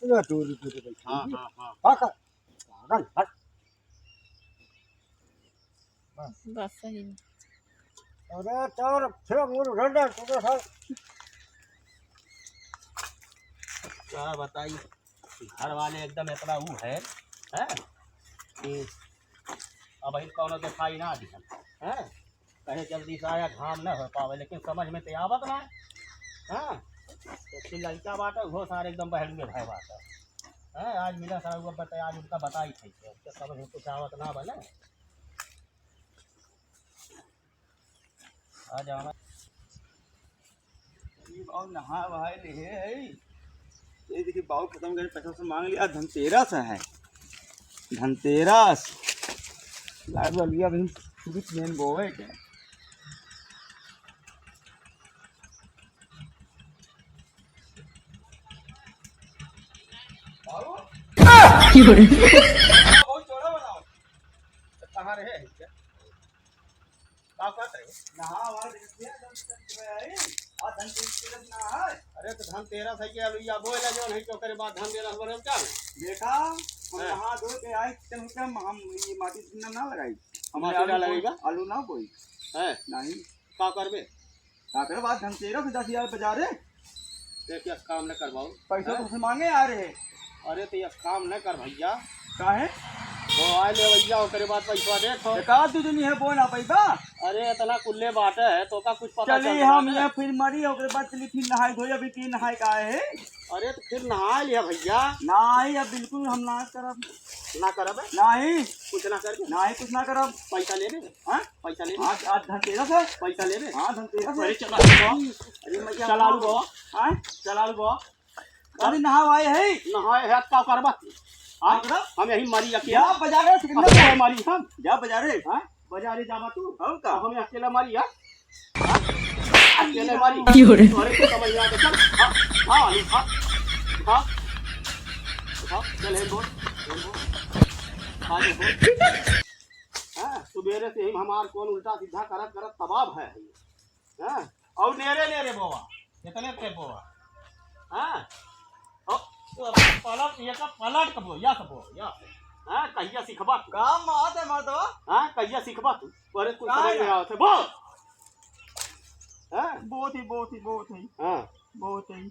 इतना टोरी पे बैठी हाँ है। हाँ हाँ पागल पागल हट। बस सही में। अरे चार छह मूड घंटा तुझे साथ क्या बताइए घर वाले एकदम इतना वो है कि अब ही कौन दिखाई ना दिहन है कहे जल्दी से आया घाम न हो पावे लेकिन समझ में तो आवत ना हाँ तो लड़का बाटा वो सारे एकदम बहलुए भाई बाटा है आज मिला सारा हुआ बताया आज उनका बताई थी उसके समझ में कुछ आवत ना बने आ जाओ और नहा वहा ले ये देखिए बाबू खत्म करे पैसा से मांग लिया धनतेरस है धनतेरस लाइट वाली अभी पूरी मेन बोवे क्या बहुत चौड़ा बनाओ कहाँ रहे क्या क्या कर रहे नहा वहा देखिए और धनतेरस नहा है अरे तो धनतेरस है कि अलुइया बोले जो नहीं तो करे बाद धनतेरस बोले क्या देखा हम हाँ। नहा धो के आए एकदम हम ये माटी चूना ना लगाई माटी हमने ना आलू लगेगा? आलू ना बोई है नहीं क्या करबे काकर बात धनतेरस 10,000 बजा रहे देखिए काम न करवाओ पैसा हैं? तो से मांगे आ रहे अरे तो ये काम न कर भैया काहे तो आए ले भैया ओकरे बाद पैसा देखो का तू दुनी है बोल ना पैसा अरे इतना कुल्ले बाटे है तो का कुछ पता चली चल हम ये फिर मरी ओकरे बाद चली फिर नहाई धोई अभी तीन नहाई का है अरे तो फिर नहा लिया भैया नहीं अब बिल्कुल हम ना करब ना करब नहीं कुछ ना करबे नहीं कुछ ना करब पैसा लेबे हाँ पैसा लेबे आज आज धनतेरस है पैसा लेबे हाँ धनतेरस अरे है चला लो अरे मैं चला लो बाबा हाँ चला लो बाबा अरे नहावाए है नहाए है का करबा हाँ करब? हम यही मरी जा अकेला बाजार से कितना अकेला मरी हम जा बाजारे हाँ बाजारे जावा तू हम का हम अकेला मरी यार अकेले मरी अरे तू समझ में आ गया चल हाँ हाँ अली हाँ हाँ हाँ चल है बोल हाँ जी बोल हाँ सुबेरे से ही हमार कौन उल्टा सीधा करत करत तबाब है हाँ और नेरे नेरे बोवा कितने पे बोवा हाँ पलट ये का पलट कबो या कबो या हाँ कहिया सिखबा तू काम मात है मर्दवा हाँ कहिया सिखबा तू अरे कुछ समझ में आवत है बोल हाँ बहुत ही हाँ बहुत ही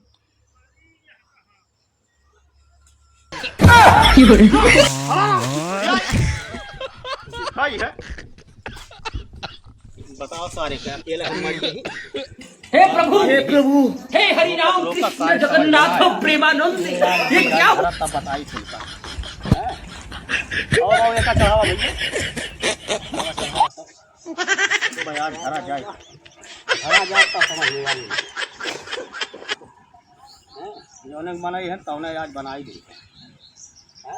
सिखाई है बताओ सारे क्या अकेले हम मर गए हे प्रभु हे हरि राम कृष्ण जगन्नाथ प्रेमानंद ये क्या हो तब बताई सुनता और एक चढ़ावा भैया तो भाई आज धरा जाए तो समझ में आई है बनाई है तो आज बनाई दी है